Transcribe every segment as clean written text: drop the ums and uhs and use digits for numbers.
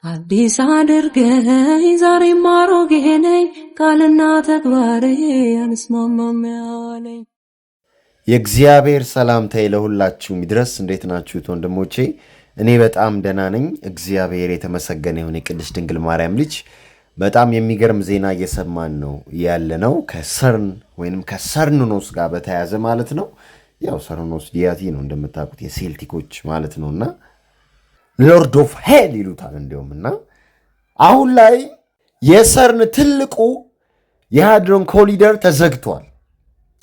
አዲስ አድርገኝ ዛሬም አሮጌ ነኝ ቃልና ተግባሬ አንስማማም ያለኝ። የእግዚአብሔር ሰላምታ ለሁላችሁም ይድረስ። እንዴት ናችሁት ወንድሞቼ? እኔ በጣም ደህና ነኝ። እግዚአብሔር የተመሰገነ ይሁን። የቅድስት ድንግል ማርያም ልጅ በጣም የሚገርም ዜና እየሰማን ነው ያለነው ከሰርን ወይንም ከሰርንኖስ ጋር በተያያዘ ማለት ነው። ያው ሰርንኖስ ዲያቲ ነው እንደምታውቁት የሴልቲኮች ማለት ነውና ሎርድ ኦፍ ሄል ይሉታል እንዲሁም እና አሁን ላይ የሰርን ትልቁ የሃድሮን ኮሊደር ተዘግቷል።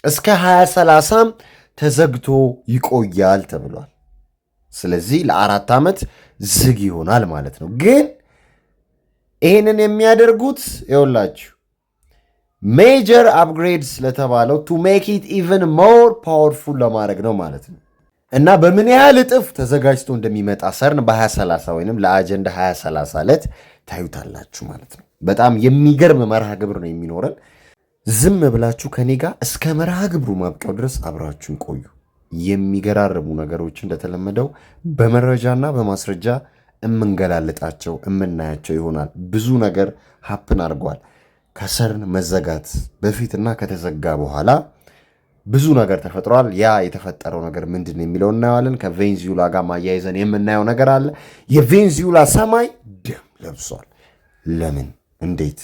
እስከ 2030 ተዘግቶ ይቆያል ተብሏል። ስለዚህ ለ4 ዓመት ዝግ ይሆናል ማለት ነው። ግን ይህንን የሚያደርጉት ይኸውላችሁ ሜጀር አፕግሬድ ስለተባለው ቱ ሜክ ኢት ኢቨን ሞር ፓወርፉል ለማድረግ ነው ማለት ነው። እና በምን ያህል እጥፍ ተዘጋጅቶ እንደሚመጣ ሰርን በ2030 ወይም ለአጀንዳ 2030 ዕለት ታዩታላችሁ ማለት ነው። በጣም የሚገርም መርሃ ግብር ነው የሚኖረን። ዝም ብላችሁ ከኔ ጋር እስከ መርሃ ግብሩ ማብቂያው ድረስ አብራችሁን ቆዩ። የሚገራርሙ ነገሮች እንደተለመደው በመረጃና በማስረጃ እምንገላለጣቸው እምናያቸው ይሆናል። ብዙ ነገር ሀፕን አድርጓል። ከሰርን መዘጋት በፊትና ከተዘጋ በኋላ ብዙ ነገር ተፈጥሯል። ያ የተፈጠረው ነገር ምንድን ነው የሚለው እናየዋለን። ከቬንዙዌላ ጋር ማያይዘን የምናየው ነገር አለ። የቬንዙዌላ ሰማይ ደም ለብሷል። ለምን እንዴት?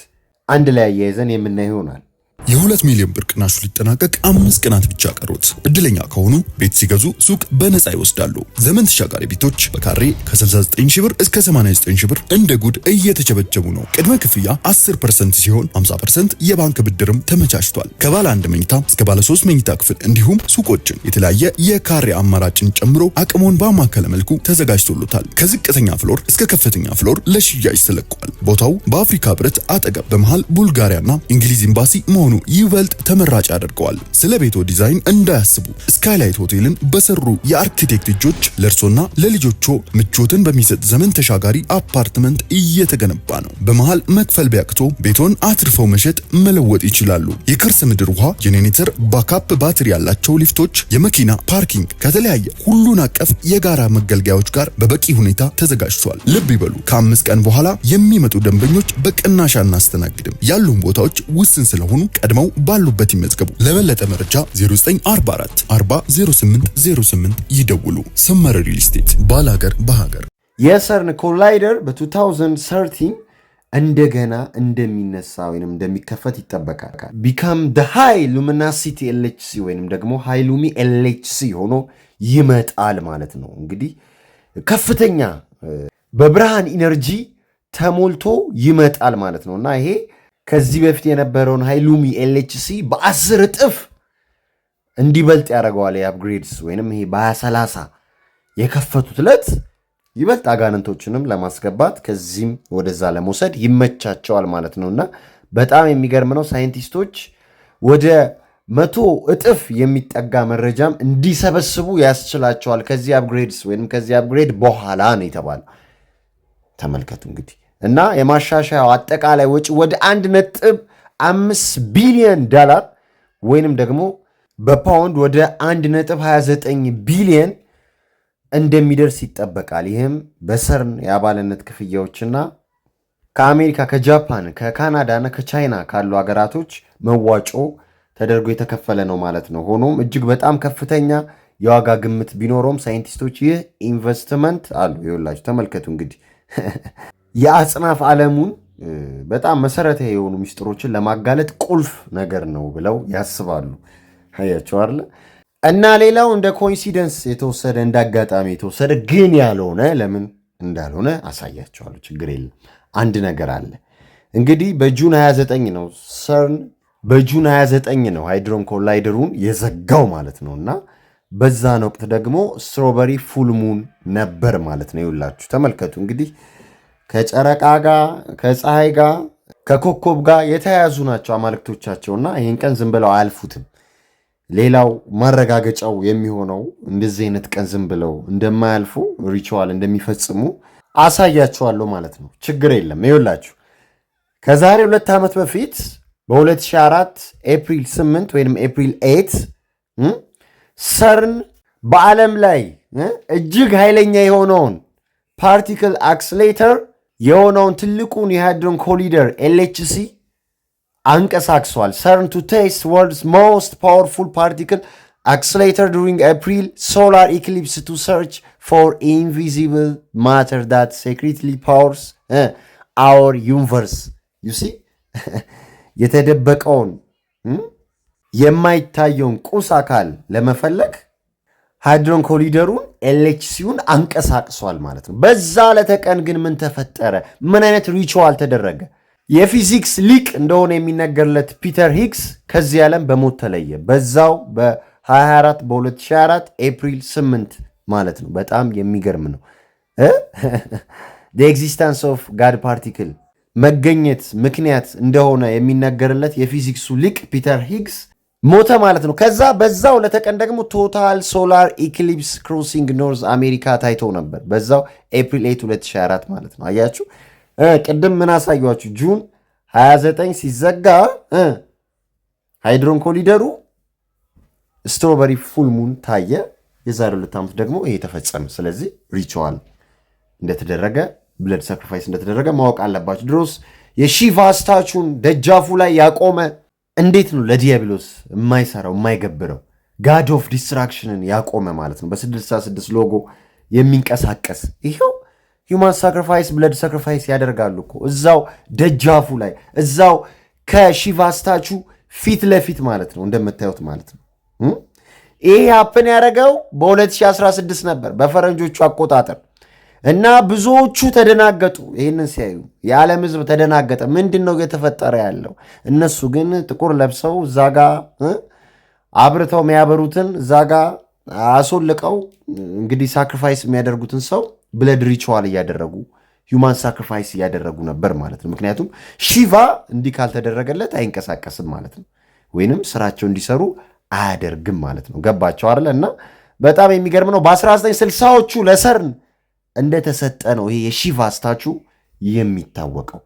አንድ ላይ አያይዘን የምናየው ይሆናል። የ2 ሚሊዮን ብር ቅናሹ ሊጠናቀቅ 5 ቀናት ብቻ ቀሩት። እድለኛ ከሆኑ ቤት ሲገዙ ሱቅ በነፃ ይወስዳሉ። ዘመን ተሻጋሪ ቤቶች በካሬ ከ69 ሺህ ብር እስከ 89 ሺህ ብር እንደ ጉድ እየተቸበቸቡ ነው። ቅድመ ክፍያ 10% ሲሆን 50% የባንክ ብድርም ተመቻችቷል። ከባለ 1 መኝታ እስከ ባለ 3 መኝታ ክፍል እንዲሁም ሱቆችን የተለያየ የካሬ አማራጭን ጨምሮ አቅሞን ባማከለ መልኩ ተዘጋጅቶሎታል። ከዝቅተኛ ፍሎር እስከ ከፍተኛ ፍሎር ለሽያጭ ተለቋል። ቦታው በአፍሪካ ህብረት አጠገብ በመሃል ቡልጋሪያና እንግሊዝ ኤምባሲ መሆኑ ይበልጥ ተመራጭ ያደርገዋል። ስለ ቤቶ ዲዛይን እንዳያስቡ ስካይላይት ሆቴልን በሰሩ የአርኪቴክት እጆች ለእርሶና ለልጆቹ ምቾትን በሚሰጥ ዘመን ተሻጋሪ አፓርትመንት እየተገነባ ነው። በመሃል መክፈል ቢያቅቶ ቤቶን አትርፈው መሸጥ መለወጥ ይችላሉ። የከርሰ ምድር ውሃ፣ ጄኔሬተር፣ ባካፕ ባትሪ ያላቸው ሊፍቶች፣ የመኪና ፓርኪንግ ከተለያየ ሁሉን አቀፍ የጋራ መገልገያዎች ጋር በበቂ ሁኔታ ተዘጋጅቷል። ልብ ይበሉ፣ ከ5 ቀን በኋላ የሚመጡ ደንበኞች በቅናሽ አናስተናግድም። ያሉን ቦታዎች ውስን ስለሆኑ ቀድመው ባሉበት ይመዝገቡ። ለበለጠ መረጃ 0944 400808 ይደውሉ። ሰመረ ሪል ስቴት ባላገር በሀገር። የሰርን ኮላይደር በ2013 እንደገና እንደሚነሳ ወይንም እንደሚከፈት ይጠበቃል። ቢካም ደ ሃይ ሉሚናሲቲ ኤልኤችሲ ወይንም ደግሞ ሃይ ሉሚ ኤልኤችሲ ሆኖ ይመጣል ማለት ነው። እንግዲህ ከፍተኛ በብርሃን ኢነርጂ ተሞልቶ ይመጣል ማለት ነው እና ይሄ ከዚህ በፊት የነበረውን ሃይሉሚ ኤልኤችሲ በ10 እጥፍ እንዲበልጥ ያደርገዋል። የአፕግሬድስ ወይንም ይሄ በ2030 የከፈቱት ዕለት ይበልጥ አጋንንቶችንም ለማስገባት ከዚህም ወደዛ ለመውሰድ ይመቻቸዋል ማለት ነውና በጣም የሚገርም ነው። ሳይንቲስቶች ወደ 100 እጥፍ የሚጠጋ መረጃም እንዲሰበስቡ ያስችላቸዋል ከዚህ አፕግሬድስ ወይንም ከዚህ አፕግሬድ በኋላ ነው የተባለው። ተመልከቱ እንግዲህ እና የማሻሻያው አጠቃላይ ወጪ ወደ 1.5 ቢሊዮን ዶላር ወይንም ደግሞ በፓውንድ ወደ 1.29 ቢሊዮን እንደሚደርስ ይጠበቃል። ይህም በሰርን የአባልነት ክፍያዎችና ከአሜሪካ፣ ከጃፓን፣ ከካናዳና ከቻይና ካሉ ሀገራቶች መዋጮ ተደርጎ የተከፈለ ነው ማለት ነው። ሆኖም እጅግ በጣም ከፍተኛ የዋጋ ግምት ቢኖረውም ሳይንቲስቶች ይህ ኢንቨስትመንት አሉ። ይኸውላችሁ ተመልከቱ እንግዲህ የአጽናፍ ዓለሙን በጣም መሰረታዊ የሆኑ ሚስጥሮችን ለማጋለጥ ቁልፍ ነገር ነው ብለው ያስባሉ። አያችሁ አይደል? እና ሌላው እንደ ኮኢንሲደንስ የተወሰደ እንደ አጋጣሚ የተወሰደ ግን ያልሆነ ለምን እንዳልሆነ አሳያቸዋለሁ። ችግር የለም። አንድ ነገር አለ እንግዲህ በጁን 29 ነው ሰርን በጁን 29 ነው ሃይድሮን ኮላይደሩን የዘጋው ማለት ነውና በዛን ወቅት ደግሞ ስትሮበሪ ፉል ሙን ነበር ማለት ነው። ይውላችሁ ተመልከቱ እንግዲህ ከጨረቃ ጋር ከፀሐይ ጋር ከኮከብ ጋር የተያያዙ ናቸው አማልክቶቻቸውና ይህን ቀን ዝም ብለው አያልፉትም። ሌላው ማረጋገጫው የሚሆነው እንደዚህ አይነት ቀን ዝም ብለው እንደማያልፉ ሪቹዋል እንደሚፈጽሙ አሳያቸዋለሁ ማለት ነው። ችግር የለም። ይኸውላችሁ ከዛሬ 2 ዓመት በፊት በ2004 ኤፕሪል 8 ወይም ኤፕሪል 8 ሰርን በዓለም ላይ እጅግ ኃይለኛ የሆነውን ፓርቲክል አክስሌተር የሆነውን ትልቁን የሃድሮን ኮሊደር LHC አንቀሳቅሷል። CERN to test world's most powerful particle accelerator during April solar eclipse to search for invisible matter that secretly powers our universe. You see? የተደበቀውን የማይታየውን ቁስ አካል ለመፈለግ ሃድሮን ኮሊደሩን LHCውን አንቀሳቅሷል ማለት ነው። በዛ ለተቀን ግን ምን ተፈጠረ? ምን አይነት ሪቹዋል ተደረገ? የፊዚክስ ሊቅ እንደሆነ የሚነገርለት ፒተር ሂግስ ከዚህ ዓለም በሞት ተለየ። በዛው በ24 በ2024 ኤፕሪል 8 ማለት ነው። በጣም የሚገርም ነው። the existence of God particle መገኘት ምክንያት እንደሆነ የሚነገርለት የፊዚክሱ ሊቅ ፒተር ሂግስ ሞተ ማለት ነው። ከዛ በዛው ለተቀን ደግሞ ቶታል ሶላር ኢክሊፕስ ክሮሲንግ ኖርዝ አሜሪካ ታይቶ ነበር። በዛው ኤፕሪል 8 2024 ማለት ነው። አያችሁ ቅድም ምን አሳያችሁ? ጁን 29 ሲዘጋ ሃድሮን ኮሊደሩ ስትሮበሪ ፉል ሙን ታየ። የዛሬ 2 ዓመት ደግሞ ይሄ ተፈጸመ። ስለዚህ ሪቹዋል እንደተደረገ ብለድ ሳክሪፋይስ እንደተደረገ ማወቅ አለባችሁ። ድሮስ የሺቫ ስታቹን ደጃፉ ላይ ያቆመ እንዴት ነው ለዲያብሎስ የማይሰራው የማይገብረው? ጋድ ኦፍ ዲስትራክሽንን ያቆመ ማለት ነው። በ666 ሎጎ የሚንቀሳቀስ ይሄው ሂውማን ሳክሪፋይስ ብለድ ሳክሪፋይስ ያደርጋሉ እኮ እዛው ደጃፉ ላይ እዛው ከሺቫ ስታቹ ፊት ለፊት ማለት ነው እንደምታዩት ማለት ነው። ይሄ ሀፕን ያደረገው በ2016 ነበር በፈረንጆቹ አቆጣጠር እና ብዙዎቹ ተደናገጡ። ይህንን ሲያዩ የዓለም ሕዝብ ተደናገጠ። ምንድን ነው እየተፈጠረ ያለው? እነሱ ግን ጥቁር ለብሰው እዛ ጋ አብርተው የሚያበሩትን እዛ ጋ አስወልቀው እንግዲህ ሳክሪፋይስ የሚያደርጉትን ሰው ብለድ ሪቹዋል እያደረጉ ሂውማን ሳክሪፋይስ እያደረጉ ነበር ማለት ነው። ምክንያቱም ሺቫ እንዲህ ካልተደረገለት አይንቀሳቀስም ማለት ነው፣ ወይንም ስራቸው እንዲሰሩ አያደርግም ማለት ነው። ገባቸው አይደለ? እና በጣም የሚገርም ነው። በ1960ዎቹ ለሰርን እንደተሰጠ ነው ይሄ የሺቫ ስታቹ የሚታወቀው።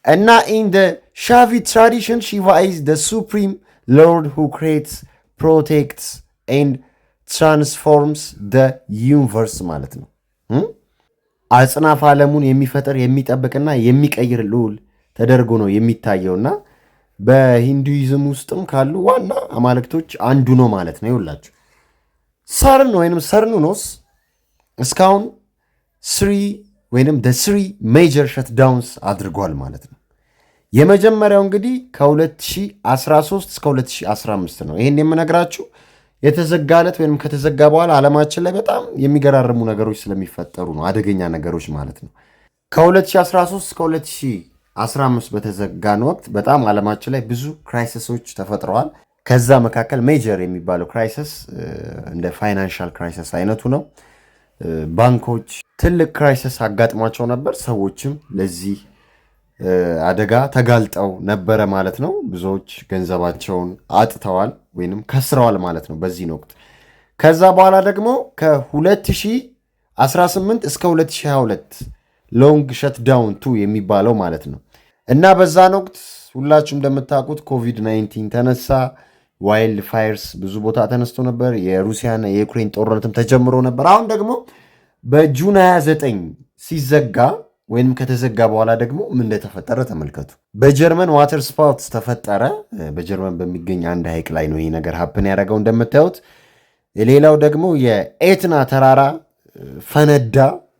እና ኢን ደ ሻቪ ትራዲሽን ሺቫ ኢዝ ደ ሱፕሪም ሎርድ ሁ ክሬትስ ፕሮቴክትስ ኤንድ ትራንስፎርምስ ደ ዩኒቨርስ ማለት ነው። አጽናፍ ዓለሙን የሚፈጥር የሚጠብቅና የሚቀይር ልዑል ተደርጎ ነው የሚታየውና በሂንዱይዝም ውስጥም ካሉ ዋና አማልክቶች አንዱ ነው ማለት ነው። ይውላችሁ ሰርን ወይንም ሰርኑኖስ እስካሁን ወይንም ስሪ ሜጀር ሸትዳውንስ አድርጓል ማለት ነው። የመጀመሪያው እንግዲህ ከ2013 እስከ 2015 ነው። ይህን የምነግራችሁ የተዘጋለት ወይም ከተዘጋ በኋላ ዓለማችን ላይ በጣም የሚገራርሙ ነገሮች ስለሚፈጠሩ ነው። አደገኛ ነገሮች ማለት ነው። ከ2013 እስከ 2015 በተዘጋን ወቅት በጣም ዓለማችን ላይ ብዙ ክራይሲሶች ተፈጥረዋል። ከዛ መካከል ሜጀር የሚባለው ክራይሲስ እንደ ፋይናንሻል ክራይሲስ አይነቱ ነው። ባንኮች ትልቅ ክራይሲስ አጋጥሟቸው ነበር። ሰዎችም ለዚህ አደጋ ተጋልጠው ነበረ ማለት ነው። ብዙዎች ገንዘባቸውን አጥተዋል ወይንም ከስረዋል ማለት ነው በዚህ ወቅት። ከዛ በኋላ ደግሞ ከ2018 እስከ 2022 ሎንግ ሸትዳውን 2 የሚባለው ማለት ነው። እና በዛን ወቅት ሁላችሁ እንደምታውቁት ኮቪድ-19 ተነሳ። ዋይልድ ፋየርስ ብዙ ቦታ ተነስቶ ነበር። የሩሲያና የዩክሬን ጦርነትም ተጀምሮ ነበር። አሁን ደግሞ በጁን 29 ሲዘጋ ወይንም ከተዘጋ በኋላ ደግሞ ምን እንደተፈጠረ ተመልከቱ። በጀርመን ዋተር ስፓውት ተፈጠረ። በጀርመን በሚገኝ አንድ ሐይቅ ላይ ነው ይህ ነገር ሀፕን ያደረገው እንደምታዩት። ሌላው ደግሞ የኤትና ተራራ ፈነዳ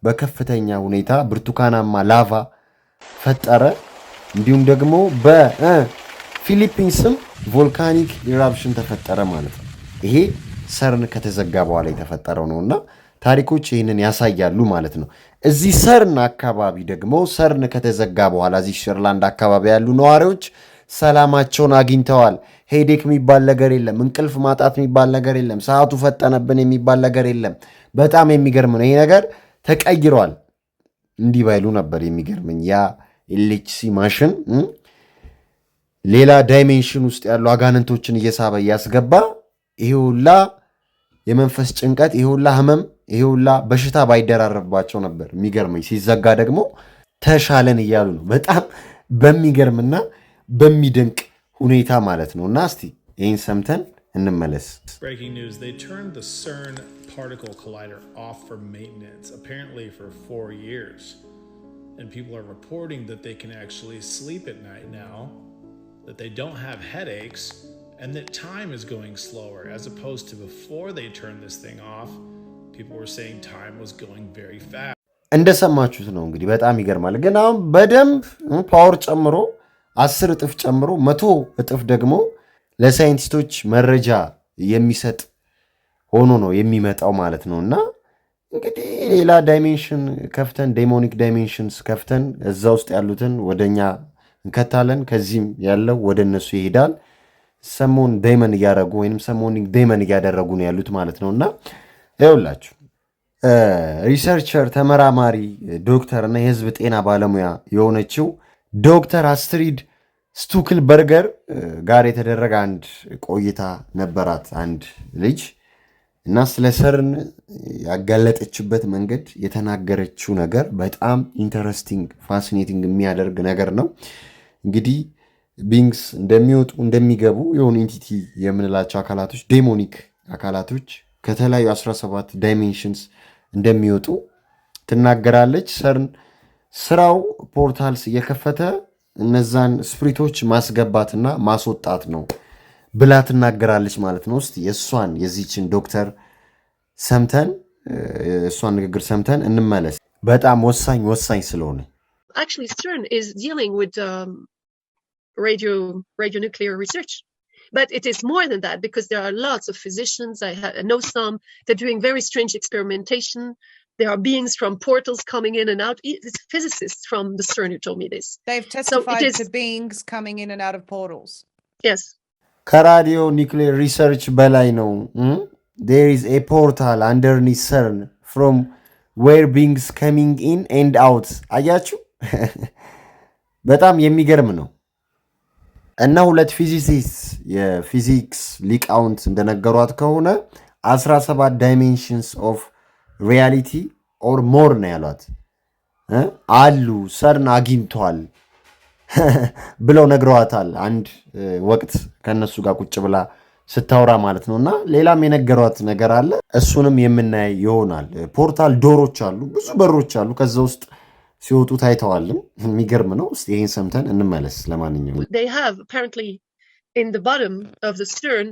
በከፍተኛ ሁኔታ ብርቱካናማ ላቫ ፈጠረ። እንዲሁም ደግሞ በፊሊፒንስም ቮልካኒክ ኢራፕሽን ተፈጠረ ማለት ነው። ይሄ ሰርን ከተዘጋ በኋላ የተፈጠረው ነውና ታሪኮች ይህንን ያሳያሉ ማለት ነው። እዚህ ሰርን አካባቢ ደግሞ ሰርን ከተዘጋ በኋላ እዚህ ሸርላንድ አካባቢ ያሉ ነዋሪዎች ሰላማቸውን አግኝተዋል። ሄዴክ የሚባል ነገር የለም። እንቅልፍ ማጣት የሚባል ነገር የለም። ሰዓቱ ፈጠነብን የሚባል ነገር የለም። በጣም የሚገርም ነው። ይሄ ነገር ተቀይሯል። እንዲህ ባይሉ ነበር የሚገርመኝ። ያ ኤልኤችሲ ማሽን ሌላ ዳይሜንሽን ውስጥ ያሉ አጋንንቶችን እየሳበ እያስገባ ይሄ ሁላ የመንፈስ ጭንቀት፣ ይሄ ሁላ ህመም፣ ይሄ ሁላ በሽታ ባይደራረባቸው ነበር። የሚገርመኝ ሲዘጋ ደግሞ ተሻለን እያሉ ነው። በጣም በሚገርምና በሚደንቅ ሁኔታ ማለት ነው። እና እስቲ ይህን ሰምተን እንመለስ። Breaking news, they turned the CERN particle collider off for maintenance, apparently for 4 years. and people are reporting that they can actually sleep at night now, that they don't have headaches, and that time is going slower as opposed to before they turned this thing off. People were saying time was going very fast. እንደሰማችሁት ነው እንግዲህ በጣም ይገርማል። ግን አሁን በደንብ ፓወር ጨምሮ 10 እጥፍ ጨምሮ 100 እጥፍ ደግሞ ለሳይንቲስቶች መረጃ የሚሰጥ ሆኖ ነው የሚመጣው ማለት ነውና እንግዲህ ሌላ ዳይሜንሽን ከፍተን ዴሞኒክ ዳይሜንሽንስ ከፍተን እዛ ውስጥ ያሉትን ወደኛ እንከታለን። ከዚህም ያለው ወደ እነሱ ይሄዳል። ሰሞን ዴመን ያደረጉ ወይንም ሰሞኒንግ ዴመን ያደረጉ ነው ያሉት ማለት ነውና ይኸውላችሁ ሪሰርቸር ተመራማሪ ዶክተር እና የህዝብ ጤና ባለሙያ የሆነችው ዶክተር አስትሪድ ስቱክልበርገር ጋር የተደረገ አንድ ቆይታ ነበራት አንድ ልጅ እና ስለ ሰርን ያጋለጠችበት መንገድ የተናገረችው ነገር በጣም ኢንተረስቲንግ ፋሲኔቲንግ የሚያደርግ ነገር ነው። እንግዲህ ቢንግስ እንደሚወጡ እንደሚገቡ የሆኑ ኢንቲቲ የምንላቸው አካላቶች ዴሞኒክ አካላቶች ከተለያዩ 17 ዳይሜንሽንስ እንደሚወጡ ትናገራለች። ሰርን ስራው ፖርታልስ እየከፈተ እነዛን ስፕሪቶች ማስገባትና ማስወጣት ነው ብላ ትናገራለች ማለት ነው። እስቲ የእሷን የዚችን ዶክተር ሰምተን እሷን ንግግር ሰምተን እንመለስ። በጣም ወሳኝ ስለሆነ Actually, CERN is dealing with radionuclear research. But it is more than that because there are lots of physicians. I know some. They're doing very strange experimentation. There are beings from portals coming in and out. It's physicists from the CERN who told me this. They've testified to beings coming in and out of portals. Yes. ከራዲዮ ኒውክሌር ሪሰርች በላይ ነው። There is a portal underneath CERN from where beings coming in and out. አያችሁ በጣም የሚገርም ነው። እና ሁለት ፊዚሲስት የፊዚክስ ሊቃውንት እንደነገሯት ከሆነ 17 ዳይሜንሽንስ ኦፍ ሪያሊቲ ኦር ሞር ነው ያሏት አሉ ሰርን አግኝቷል ብለው ነግረዋታል። አንድ ወቅት ከነሱ ጋር ቁጭ ብላ ስታወራ ማለት ነውና ሌላም የነገሯት ነገር አለ። እሱንም የምናይ ይሆናል። ፖርታል ዶሮች አሉ፣ ብዙ በሮች አሉ። ከዛ ውስጥ ሲወጡ ታይተዋልም። የሚገርም ነው። እስቲ ይሄን ሰምተን እንመለስ። ለማንኛውም they have apparently in the bottom of the CERN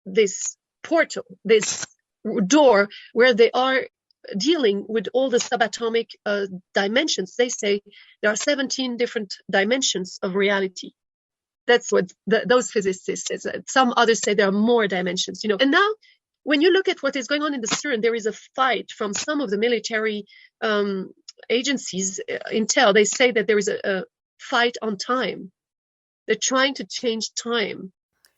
this portal, this door where they are dealing with all the subatomic dimensions. They say there are 17 different dimensions of reality. That's what those physicists say. Some others say there are more dimensions, you know. And now when you look at what is going on in the CERN, there is a fight from some of the military agencies, Intel. They say that there is a fight on time. They're trying to change time.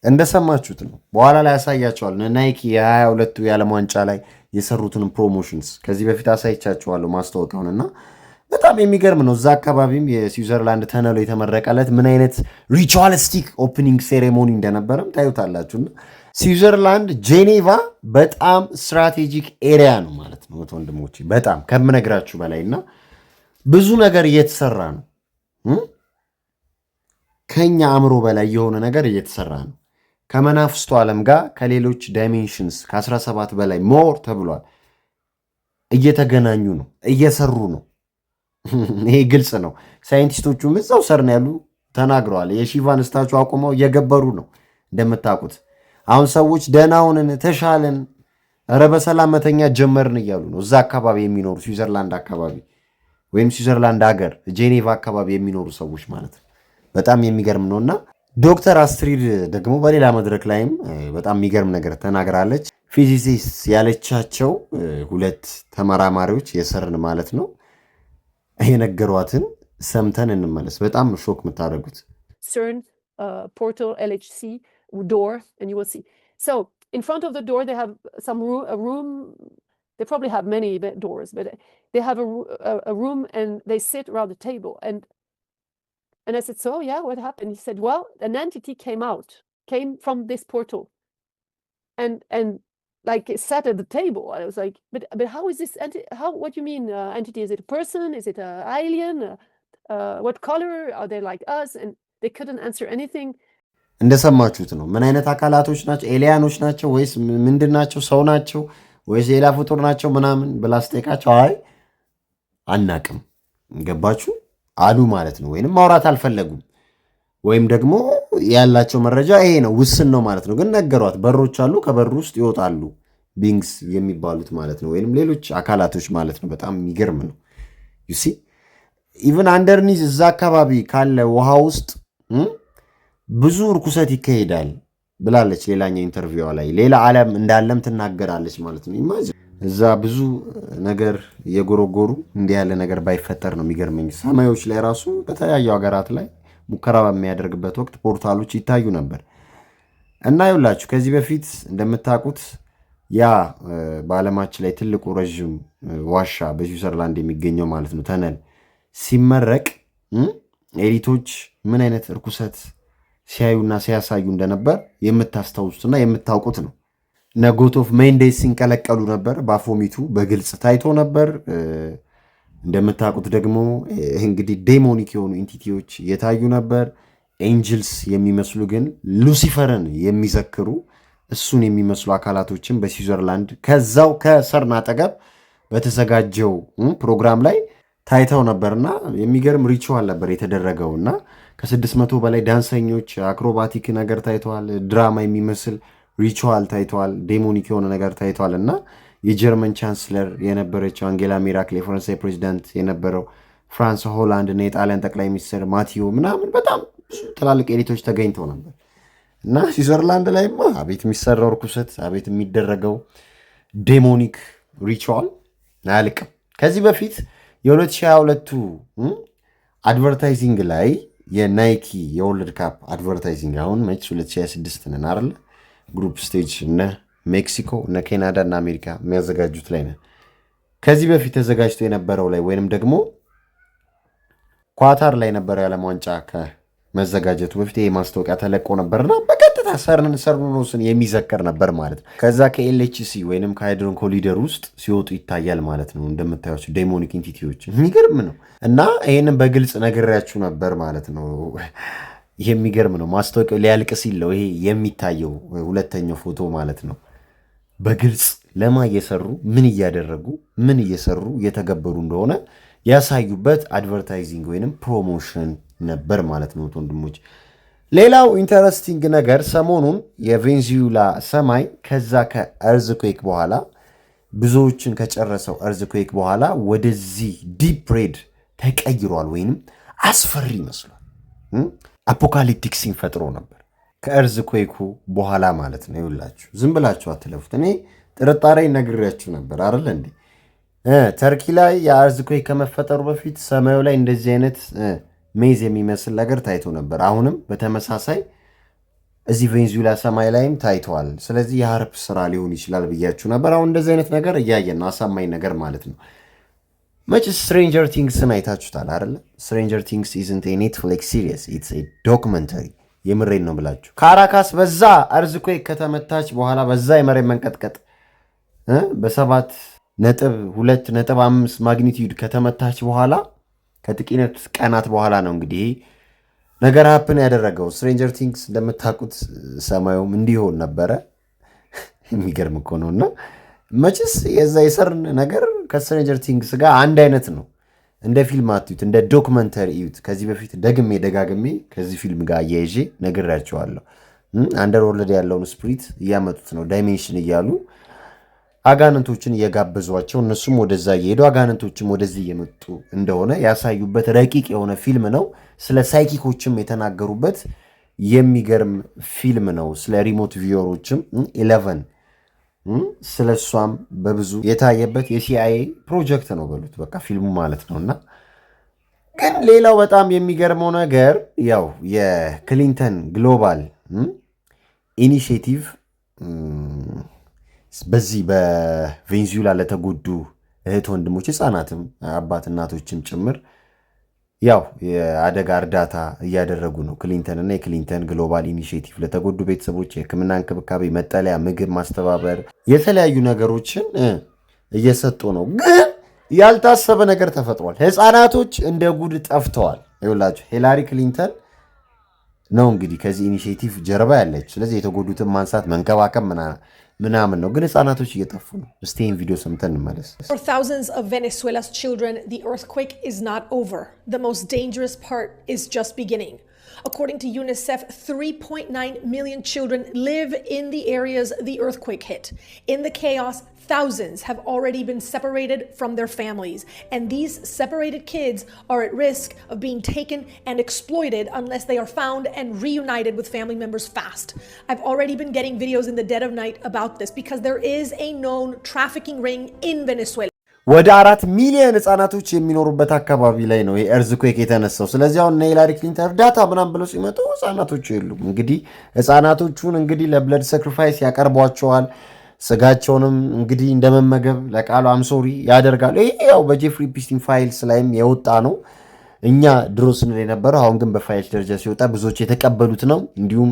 እንደሰማችሁት ነው። በኋላ ላይ ያሳያቸዋል። ናይኪ የ22ቱ የዓለም ዋንጫ ላይ የሰሩትን ፕሮሞሽንስ ከዚህ በፊት አሳይቻችኋለሁ ማስታወቂያውንና በጣም የሚገርም ነው። እዛ አካባቢም የስዊዘርላንድ ተነሎ የተመረቀለት ምን አይነት ሪቹዋሊስቲክ ኦፕኒንግ ሴሬሞኒ እንደነበረም ታዩታላችሁና ስዊዘርላንድ ጄኔቫ በጣም ስትራቴጂክ ኤሪያ ነው ማለት ነው ወንድሞቼ፣ በጣም ከምነግራችሁ በላይና ብዙ ነገር እየተሰራ ነው። ከኛ አእምሮ በላይ የሆነ ነገር እየተሰራ ነው። ከመናፍስቱ ዓለም ጋር ከሌሎች ዳይሜንሽንስ ከ17 በላይ ሞር ተብሏል እየተገናኙ ነው፣ እየሰሩ ነው። ይሄ ግልጽ ነው። ሳይንቲስቶቹም እዛው ሰርን ያሉ ተናግረዋል። የሺቫን ስታቹ አቁመው እየገበሩ ነው እንደምታውቁት። አሁን ሰዎች ደህናውንን ተሻለን ኧረ በሰላም መተኛ ጀመርን እያሉ ነው። እዛ አካባቢ የሚኖሩ ስዊዘርላንድ አካባቢ ወይም ስዊዘርላንድ ሀገር ጄኔቫ አካባቢ የሚኖሩ ሰዎች ማለት ነው። በጣም የሚገርም ነውና ዶክተር አስትሪድ ደግሞ በሌላ መድረክ ላይም በጣም የሚገርም ነገር ተናግራለች። ፊዚሲስት ያለቻቸው ሁለት ተመራማሪዎች የሰርን ማለት ነው የነገሯትን ሰምተን እንመለስ። በጣም ሾክ የምታደርጉት CERN portal LHC door, and you will see. So in front of the door they have a room. They probably have many doors, but they have a room and they sit around the table. And I said, so yeah, what happened? He said, well, an entity came from this portal, and like it sat at the table. I was like, but how is this what do you mean entity? Is it a person? Is it an alien? What color? Are they like us? And they couldn't answer anything. እንደሰማችሁት ነው። ምን አይነት አካላቶች ናቸው? ኤሊያኖች ናቸው ወይስ ምንድን ናቸው? ሰው ናቸው ወይስ ሌላ ፍጡር ናቸው ምናምን ብላ ስጠይቃቸው አይ አናቅም ገባችሁ አሉ ማለት ነው። ወይንም ማውራት አልፈለጉም፣ ወይም ደግሞ ያላቸው መረጃ ይሄ ነው ውስን ነው ማለት ነው። ግን ነገሯት፣ በሮች አሉ፣ ከበሩ ውስጥ ይወጣሉ ቢንግስ የሚባሉት ማለት ነው፣ ወይንም ሌሎች አካላቶች ማለት ነው። በጣም የሚገርም ነው። ዩሲ ኢቨን አንደርኒዝ እዛ አካባቢ ካለ ውሃ ውስጥ ብዙ እርኩሰት ይካሄዳል ብላለች። ሌላኛው ኢንተርቪዋ ላይ ሌላ ዓለም እንዳለም ትናገራለች ማለት ነው። ኢማጂን እዛ ብዙ ነገር የጎረጎሩ እንዲህ ያለ ነገር ባይፈጠር ነው የሚገርመኝ። ሰማዮች ላይ ራሱ በተለያዩ ሀገራት ላይ ሙከራ በሚያደርግበት ወቅት ፖርታሎች ይታዩ ነበር እና ይውላችሁ ከዚህ በፊት እንደምታውቁት ያ በዓለማችን ላይ ትልቁ ረዥም ዋሻ በስዊዘርላንድ የሚገኘው ማለት ነው ተነል ሲመረቅ ኤሊቶች ምን አይነት እርኩሰት ሲያዩና ሲያሳዩ እንደነበር የምታስታውሱትና የምታውቁት ነው። ነጎት ኦፍ ሜንዴስ ሲንቀለቀሉ ነበር። ባፎሚቱ በግልጽ ታይቶ ነበር። እንደምታውቁት ደግሞ እንግዲህ ዴሞኒክ የሆኑ ኢንቲቲዎች የታዩ ነበር። ኤንጅልስ የሚመስሉ ግን ሉሲፈርን የሚዘክሩ እሱን የሚመስሉ አካላቶችን በስዊዘርላንድ ከዛው ከሰርን አጠገብ በተዘጋጀው ፕሮግራም ላይ ታይተው ነበርና የሚገርም ሪቹዋል ነበር የተደረገውና ከ600 በላይ ዳንሰኞች አክሮባቲክ ነገር ታይተዋል። ድራማ የሚመስል ሪቹዋል ታይተዋል። ዴሞኒክ የሆነ ነገር ታይተዋል እና የጀርመን ቻንስለር የነበረችው አንጌላ ሜራክል፣ የፈረንሳይ ፕሬዚዳንት የነበረው ፍራንስ ሆላንድ እና የጣሊያን ጠቅላይ ሚኒስትር ማቲዮ ምናምን በጣም ብዙ ትላልቅ ኤሊቶች ተገኝተው ነበር እና ስዊዘርላንድ ላይማ አቤት የሚሰራው ርኩሰት፣ አቤት የሚደረገው ዴሞኒክ ሪቹዋል አያልቅም። ከዚህ በፊት የ2022 አድቨርታይዚንግ ላይ የናይኪ የወርልድ ካፕ አድቨርታይዚንግ አሁን መች 2026 ነን አይደለ? ግሩፕ ስቴጅ እነ ሜክሲኮ እነ ካናዳ እና አሜሪካ የሚያዘጋጁት ላይ ነን። ከዚህ በፊት ተዘጋጅቶ የነበረው ላይ ወይንም ደግሞ ኳታር ላይ ነበረው የዓለም ዋንጫ ከመዘጋጀቱ በፊት ይሄ ማስታወቂያ ተለቆ ነበርና በቀጥታ ሰርኖስን የሚዘከር ነበር ማለት ነው። ከዛ ከኤልኤችሲ ወይንም ከሃይድሮን ኮሊደር ውስጥ ሲወጡ ይታያል ማለት ነው። እንደምታዩቸው ዴሞኒክ ኢንቲቲዎች የሚገርም ነው እና ይህንን በግልጽ ነግሬያችሁ ነበር ማለት ነው። ይሄ የሚገርም ነው። ማስታወቂያው ሊያልቅ ሲል ነው ይሄ የሚታየው ሁለተኛው ፎቶ ማለት ነው። በግልጽ ለማ እየሰሩ ምን እያደረጉ ምን እየሰሩ እየተገበሩ እንደሆነ ያሳዩበት አድቨርታይዚንግ ወይንም ፕሮሞሽን ነበር ማለት ነው ወንድሞች። ሌላው ኢንተረስቲንግ ነገር ሰሞኑን የቬንዙዌላ ሰማይ ከዛ ከእርዝኩዌክ በኋላ ብዙዎችን ከጨረሰው እርዝኩዌክ በኋላ ወደዚህ ዲፕ ሬድ ተቀይሯል ወይንም አስፈሪ ይመስሏል። አፖካሊፕቲክ ሲን ፈጥሮ ነበር ከእርዝኩዌኩ በኋላ ማለት ነው። ይውላችሁ ዝም ብላችሁ አትለፉት። እኔ ጥርጣሬ ነግሬያችሁ ነበር አይደል እንዴ? ተርኪ ላይ የእርዝኩዌክ ከመፈጠሩ በፊት ሰማዩ ላይ እንደዚህ አይነት ሜዝ የሚመስል ነገር ታይቶ ነበር። አሁንም በተመሳሳይ እዚህ ቬንዙዌላ ሰማይ ላይም ታይተዋል። ስለዚህ የሀርፕ ስራ ሊሆን ይችላል ብያችሁ ነበር። አሁን እንደዚህ አይነት ነገር እያየን ነው። አሳማኝ ነገር ማለት ነው። መች ስትሬንጀር ቲንግስን አይታችሁታል አይደለ? ስትሬንጀር ቲንግስ ኢዝንት ኤ ኔትፍሊክስ ሲሪየስ ኢትስ ኤ ዶክመንተሪ። የምሬን ነው ብላችሁ ካራካስ በዛ እርዝኩዌክ ከተመታች በኋላ በዛ የመሬት መንቀጥቀጥ በ7.2.5 ማግኒቲዩድ ከተመታች በኋላ ከጥቂት ቀናት በኋላ ነው እንግዲህ ነገር ሀፕን ያደረገው። ስትሬንጀር ቲንግስ እንደምታውቁት ሰማዩም እንዲሆን ነበረ። የሚገርም እኮ ነው። እና መችስ የዛ የሰርን ነገር ከስትሬንጀር ቲንግስ ጋር አንድ አይነት ነው። እንደ ፊልም አትዩት፣ እንደ ዶክመንተሪ እዩት። ከዚህ በፊት ደጋግሜ ከዚህ ፊልም ጋር እያይዤ ነግራቸዋለሁ። አንደር ወርልድ ያለውን ስፕሪት እያመጡት ነው፣ ዳይሜንሽን እያሉ አጋንንቶችን እየጋበዟቸው እነሱም ወደዛ እየሄዱ አጋንንቶችም ወደዚህ እየመጡ እንደሆነ ያሳዩበት ረቂቅ የሆነ ፊልም ነው። ስለ ሳይኪኮችም የተናገሩበት የሚገርም ፊልም ነው። ስለ ሪሞት ቪወሮችም 11 ስለ እሷም በብዙ የታየበት የሲአይኤ ፕሮጀክት ነው በሉት በቃ ፊልሙ ማለት ነው። እና ግን ሌላው በጣም የሚገርመው ነገር ያው የክሊንተን ግሎባል ኢኒሽቲቭ በዚህ በቬንዙዌላ ለተጎዱ እህት ወንድሞች፣ ህፃናትም አባት እናቶችም ጭምር ያው የአደጋ እርዳታ እያደረጉ ነው። ክሊንተን እና የክሊንተን ግሎባል ኢኒሽቲቭ ለተጎዱ ቤተሰቦች የሕክምና እንክብካቤ፣ መጠለያ፣ ምግብ ማስተባበር፣ የተለያዩ ነገሮችን እየሰጡ ነው። ግን ያልታሰበ ነገር ተፈጥሯል። ህፃናቶች እንደ ጉድ ጠፍተዋል። ይኸውላችሁ ሂላሪ ክሊንተን ነው እንግዲህ ከዚህ ኢኒሽቲቭ ጀርባ ያለች። ስለዚህ የተጎዱትን ማንሳት፣ መንከባከብ ምናምን ምናምን ነው ግን ህፃናቶች እየጠፉ ነው እስቲ ይሄን ቪዲዮ ሰምተን እንመለስ For thousands of Venezuela's children, the earthquake is not over. The most dangerous part is just beginning. According to UNICEF, 3.9 million children live in the areas the earthquake hit. In the chaos, thousands have already been separated from their families, and these separated kids are at risk of being taken and exploited unless they are found and reunited with family members fast. I've already been getting videos in the dead of night about this because there is a known trafficking ring in Venezuela. ወደ 4 ሚሊዮን ህፃናቶች የሚኖሩበት አካባቢ ላይ ነው የኤርዝኩዌክ የተነሳው ስለዚህ አሁን ሂላሪ ክሊንተን እርዳታ ምናምን ብለው ሲመጡ ህፃናቶቹ የሉም እንግዲህ ህፃናቶቹን እንግዲህ ለብለድ ሳክሪፋይስ ያቀርቧቸዋል ስጋቸውንም እንግዲህ እንደመመገብ ለቃሉ አምሶሪ ያደርጋሉ ይሄ ያው በጄፍሪ ፒስቲን ፋይልስ ላይም የወጣ ነው እኛ ድሮ ስንል የነበረው አሁን ግን በፋይልስ ደረጃ ሲወጣ ብዙዎች የተቀበሉት ነው እንዲሁም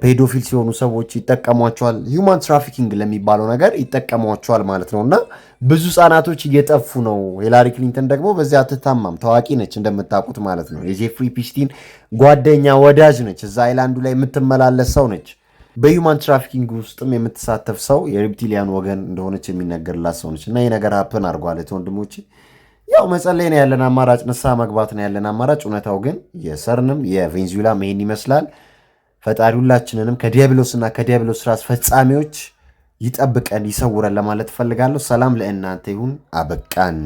ፔዶፊል ሲሆኑ ሰዎች ይተቀሟቸዋል ሂዩማን ትራፊኪንግ ለሚባለው ነገር ይተቀሟቸዋል ማለት ነውና ብዙ ህፃናቶች እየጠፉ ነው ሂላሪ ክሊንተን ደግሞ በዚያ አትታማም ታዋቂ ነች እንደምታውቁት ማለት ነው የጄፍሪ ፒስቲን ጓደኛ ወዳጅ ነች እዛ አይላንዱ ላይ የምትመላለስ ሰው ነች በሂዩማን ትራፊኪንግ ውስጥም የምትሳተፍ ሰው የሪፕቲሊያን ወገን እንደሆነች የሚነገርላት ሰው ነች እና ይሄ ነገር ሀፕን አድርጓል ወንድሞቼ ያው መጸለይ ነው ያለን አማራጭ ንስሐ መግባት ነው ያለን አማራጭ እውነታው ግን የሰርንም የቬንዙዌላ መሄን ይመስላል ፈጣሪ ሁላችንንም ከዲያብሎስና ከዲያብሎስ ራስ ፈጻሚዎች ይጠብቀን ይሰውረን ለማለት ፈልጋለሁ ሰላም ለእናንተ ይሁን አበቃን